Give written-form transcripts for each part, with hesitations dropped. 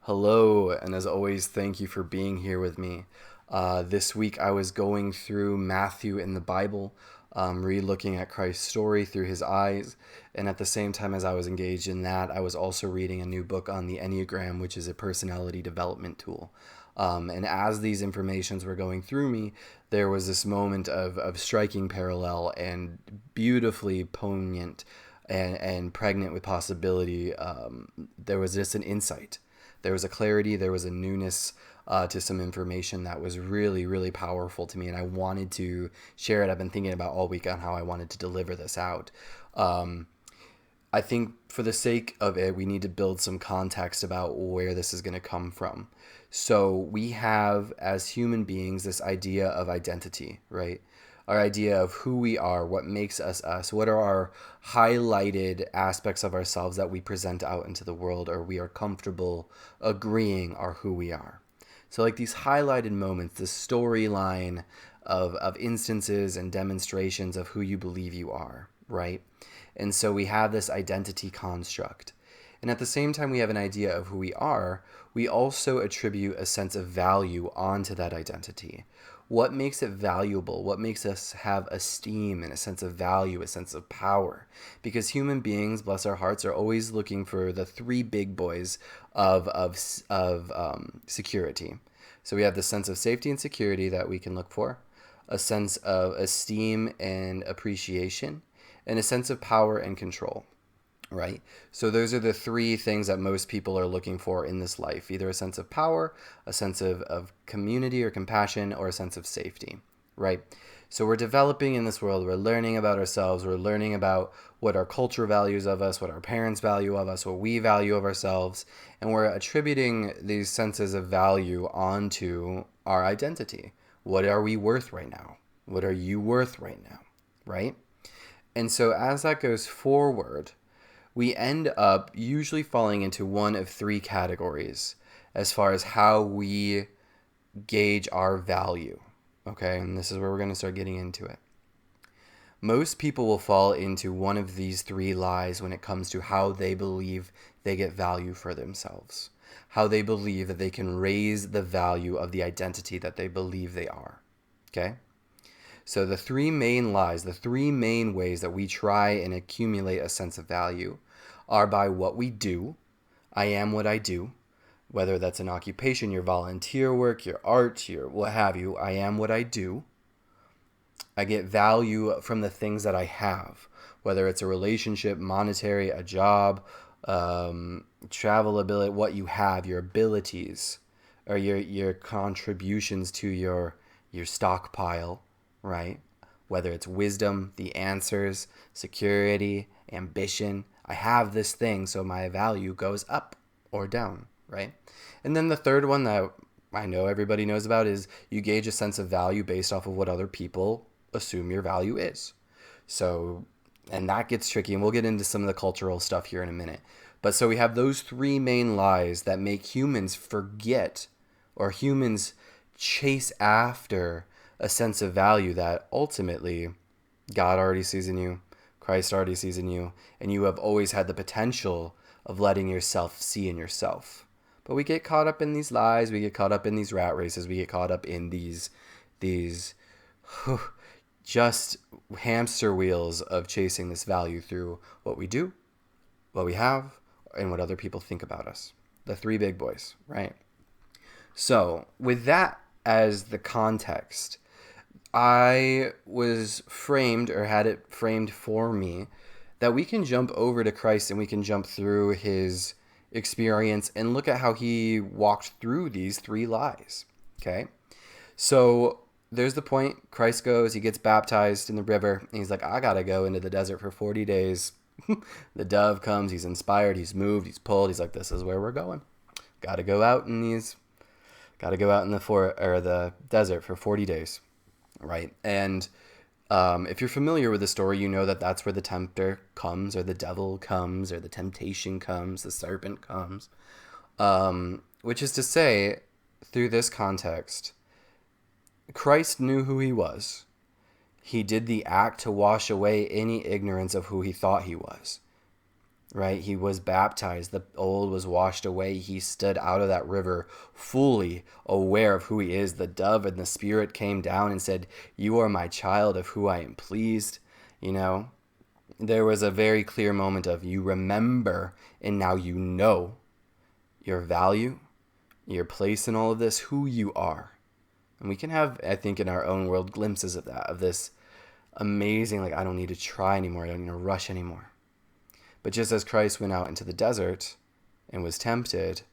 Hello, and as always, thank you for being here with me. This week I was going through Matthew in the Bible, re-looking at Christ's story through his eyes, and at the same time as I was engaged in that, I was also reading a new book on the Enneagram, which is a personality development tool. And as these informations were going through me, there was this moment of striking parallel and beautifully poignant and pregnant with possibility. There was just an insight. There was a clarity, there was a newness to some information that was really, really powerful to me, and I wanted to share it. I've been thinking about all week on how I wanted to deliver this out. I think for the sake of it, we need to build some context about where this is going to come from. So we have, as human beings, this idea of identity, right? Our idea of who we are, what makes us us, what are our highlighted aspects of ourselves that we present out into the world, or we are comfortable agreeing are who we are. So like these highlighted moments, the storyline of instances and demonstrations of who you believe you are, right? And so we have this identity construct. And at the same time we have an idea of who we are, we also attribute a sense of value onto that identity. What makes it valuable? What makes us have esteem and a sense of value, a sense of power? Because human beings, bless our hearts, are always looking for the three big boys of security. So we have the sense of safety and security that we can look for, a sense of esteem and appreciation, and a sense of power and control. Right? So those are the three things that most people are looking for in this life, either a sense of power, a sense of community or compassion, or a sense of safety, right? So we're developing in this world, we're learning about ourselves, we're learning about what our culture values of us, what our parents value of us, what we value of ourselves, and we're attributing these senses of value onto our identity. What are we worth right now? What are you worth right now, right? And so as that goes forward, we end up usually falling into one of three categories as far as how we gauge our value. Okay, and this is where we're going to start getting into it. Most people will fall into one of these three lies when it comes to how they believe they get value for themselves, how they believe that they can raise the value of the identity that they believe they are. Okay? So the three main lies, the three main ways that we try and accumulate a sense of value are by what we do. I am what I do, whether that's an occupation, your volunteer work, your art, your what have you. I am what I do. I get value from the things that I have, whether it's a relationship, monetary, a job, travel ability, what you have, your abilities, or your contributions to your stockpile, right? Whether it's wisdom, the answers, security, ambition. I have this thing, so my value goes up or down, right? And then the third one that I know everybody knows about is you gauge a sense of value based off of what other people assume your value is. So, and that gets tricky, and we'll get into some of the cultural stuff here in a minute. But so we have those three main lies that make humans forget, or humans chase after a sense of value that ultimately God already sees in you, Christ already sees in you, and you have always had the potential of letting yourself see in yourself. But we get caught up in these lies, we get caught up in these rat races, we get caught up in these just hamster wheels of chasing this value through what we do, what we have, and what other people think about us. The three big boys, right? So with that as the context, I was framed, or had it framed for me, that we can jump over to Christ and we can jump through his experience and look at how he walked through these three lies. Okay? So there's the point. Christ goes, he gets baptized in the river, and he's like, I gotta go into the desert for 40 days. The dove comes, he's inspired, he's moved, he's pulled, he's like, this is where we're going. Gotta go out in the desert for 40 days. Right? And if you're familiar with the story, you know that that's where the tempter comes, or the devil comes, or the temptation comes, the serpent comes. Which is to say, through this context, Christ knew who he was. He did the act to wash away any ignorance of who he thought he was. right? He was baptized. The old was washed away. He stood out of that river fully aware of who he is. The dove and the Spirit came down and said, "You are my child, of who I am pleased." You know, there was a very clear moment of you remember and now you know your value, your place in all of this, who you are. And we can have, I think, in our own world, glimpses of that, of this amazing, like, I don't need to try anymore. I don't need to rush anymore. But just as Christ went out into the desert and was tempted,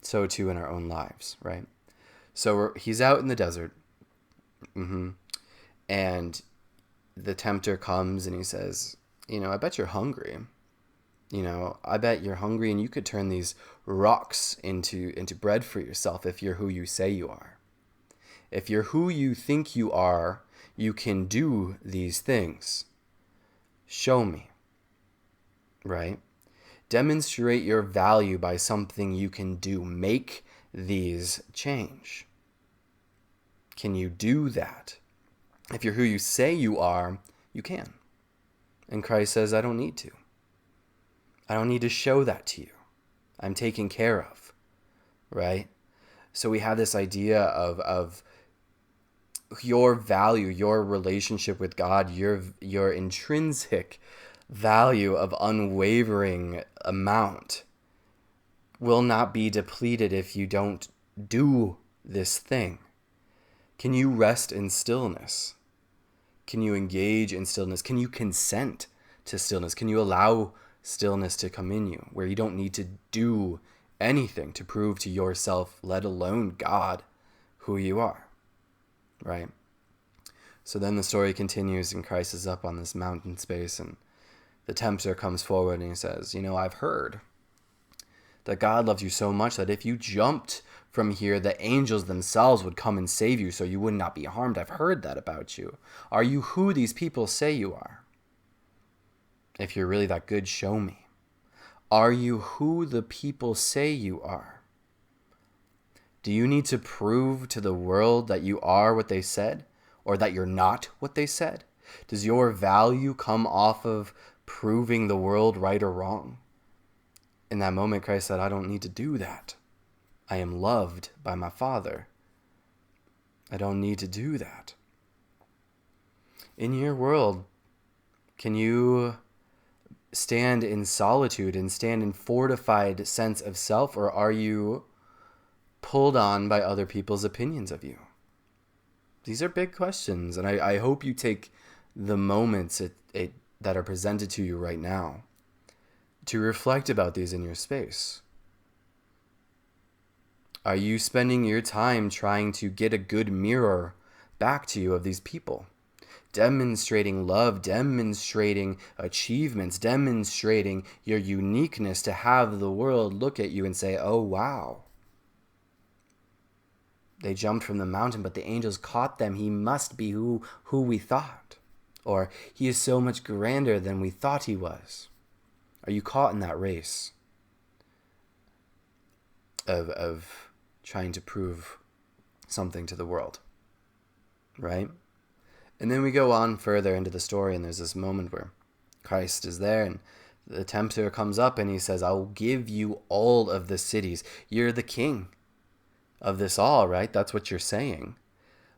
so too in our own lives, right? So he's out in the desert, and the tempter comes and he says, I bet you're hungry. I bet you're hungry and you could turn these rocks into bread for yourself if you're who you say you are. If you're who you think you are, you can do these things. Show me. Right? Demonstrate your value by something you can do. Make these change. Can you do that? If you're who you say you are, you can. And Christ says, I don't need to. I don't need to show that to you. I'm taken care of. Right? So we have this idea of your value, your relationship with God, your intrinsic value of unwavering amount will not be depleted if you don't do this thing. Can you rest in stillness? Can you engage in stillness? Can you consent to stillness? Can you allow stillness to come in you where you don't need to do anything to prove to yourself, let alone God, who you are? Right? So then the story continues and Christ is up on this mountain space and the tempter comes forward and he says, I've heard that God loves you so much that if you jumped from here, the angels themselves would come and save you so you would not be harmed. I've heard that about you. Are you who these people say you are? If you're really that good, show me. Are you who the people say you are? Do you need to prove to the world that you are what they said or that you're not what they said? Does your value come off of proving the world right or wrong? In that moment, Christ said, I don't need to do that. I am loved by my Father. I don't need to do that. In your world, can you stand in solitude and stand in fortified sense of self, or are you pulled on by other people's opinions of you? These are big questions, and I hope you take the moments that are presented to you right now to reflect about these in your space. Are you spending your time trying to get a good mirror back to you of these people? Demonstrating love, demonstrating achievements, demonstrating your uniqueness to have the world look at you and say, oh, wow. They jumped from the mountain, but the angels caught them. He must be who we thought. Or he is so much grander than we thought he was. Are you caught in that race of trying to prove something to the world? Right? And then we go on further into the story, and there's this moment where Christ is there, and the tempter comes up, and he says, I'll give you all of the cities. You're the king of this all, right? That's what you're saying.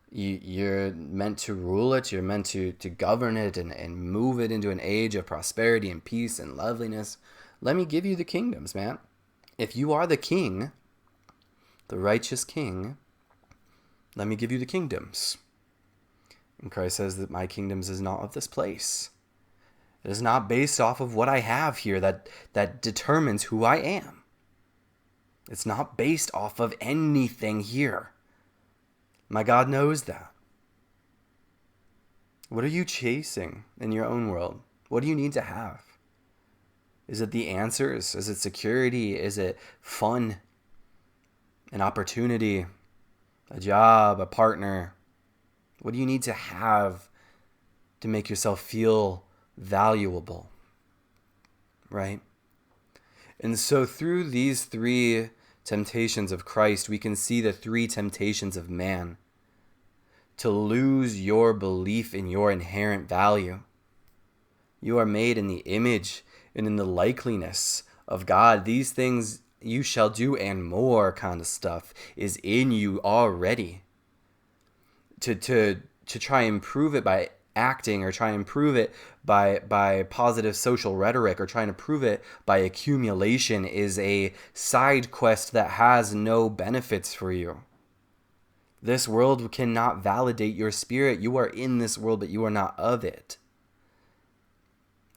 You're meant to rule it. You're meant to govern it and move it into an age of prosperity and peace and loveliness. Let me give you the kingdoms, man. If you are the king, the righteous king, let me give you the kingdoms. And Christ says that my kingdoms is not of this place. It is not based off of what I have here that determines who I am. It's not based off of anything here. My God knows that. What are you chasing in your own world? What do you need to have? Is it the answers? Is it security? Is it fun? An opportunity? A job? A partner? What do you need to have to make yourself feel valuable? Right? And so through these three temptations of Christ, we can see the three temptations of man. To lose your belief in your inherent value. You are made in the image and in the likeliness of God. These things you shall do and more kind of stuff is in you already. To try and prove it by acting, or try and prove it by positive social rhetoric, or trying to prove it by accumulation is a side quest that has no benefits for you. This world cannot validate your spirit. You are in this world, but you are not of it.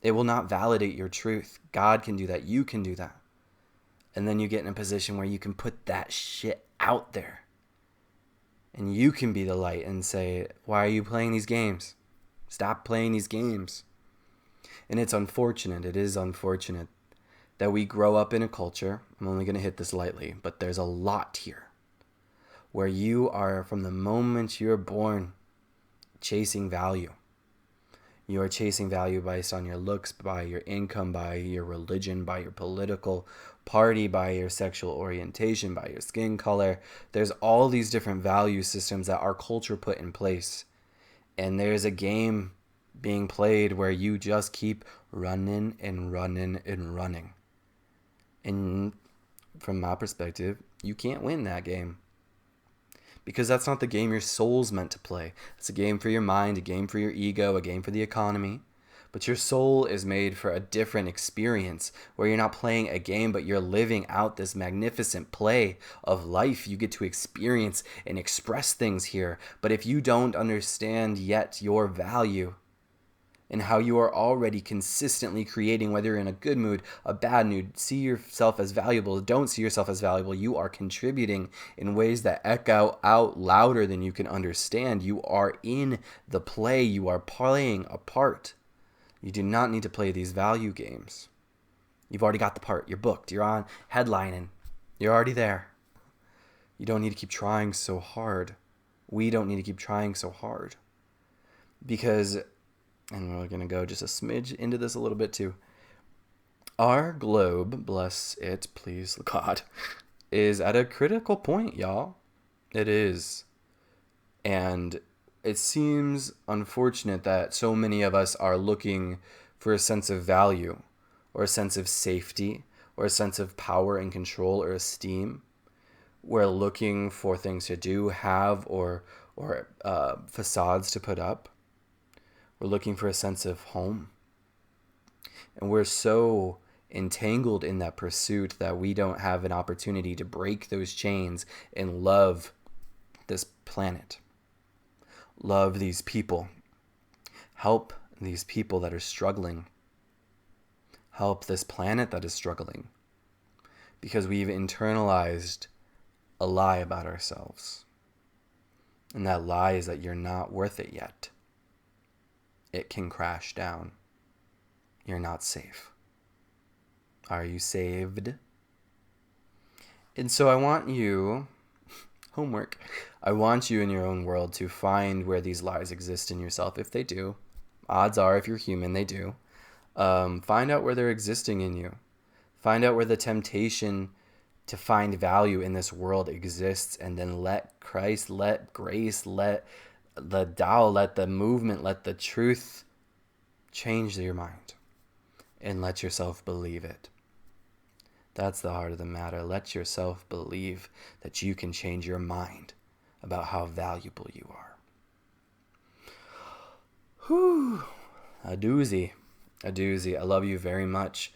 It will not validate your truth. God can do that. You can do that. And then you get in a position where you can put that shit out there. And you can be the light and say, why are you playing these games? Stop playing these games. And it's unfortunate. It is unfortunate that we grow up in a culture. I'm only going to hit this lightly, but there's a lot here where you are, from the moment you're born, chasing value. You are chasing value based on your looks, by your income, by your religion, by your political party, by your sexual orientation, by your skin color. There's all these different value systems that our culture put in place. And there's a game being played where you just keep running and running and running. And from my perspective, you can't win that game. Because that's not the game your soul's meant to play. It's a game for your mind, a game for your ego, a game for the economy. But your soul is made for a different experience where you're not playing a game, but you're living out this magnificent play of life. You get to experience and express things here. But if you don't understand yet your value and how you are already consistently creating, whether you're in a good mood, a bad mood, see yourself as valuable, don't see yourself as valuable, you are contributing in ways that echo out louder than you can understand. You are in the play. You are playing a part. You do not need to play these value games. You've already got the part. You're booked. You're on headlining. You're already there. You don't need to keep trying so hard. We don't need to keep trying so hard. Because, and we're going to go just a smidge into this a little bit too. Our globe, bless it, please, God, is at a critical point, y'all. It is. And it seems unfortunate that so many of us are looking for a sense of value, or a sense of safety, or a sense of power and control or esteem. We're looking for things to do, have, or facades to put up. We're looking for a sense of home. And we're so entangled in that pursuit that we don't have an opportunity to break those chains and love this planet. Love these people. Help these people that are struggling. Help this planet that is struggling. Because we've internalized a lie about ourselves. And that lie is that you're not worth it yet. It can crash down. You're not safe. Are you saved? And so I want you, homework, I want you in your own world to find where these lies exist in yourself. If they do, odds are if you're human, they do. Find out where they're existing in you. Find out where the temptation to find value in this world exists, and then let Christ, let grace, let the Tao, let the movement, let the truth change your mind, and let yourself believe it. That's the heart of the matter. Let yourself believe that you can change your mind about how valuable you are. Whew. A doozy. A doozy. I love you very much.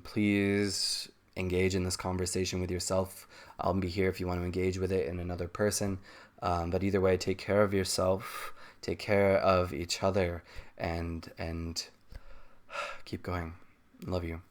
Please engage in this conversation with yourself. I'll be here if you want to engage with it in another person. But either way, take care of yourself, take care of each other, and keep going. Love you.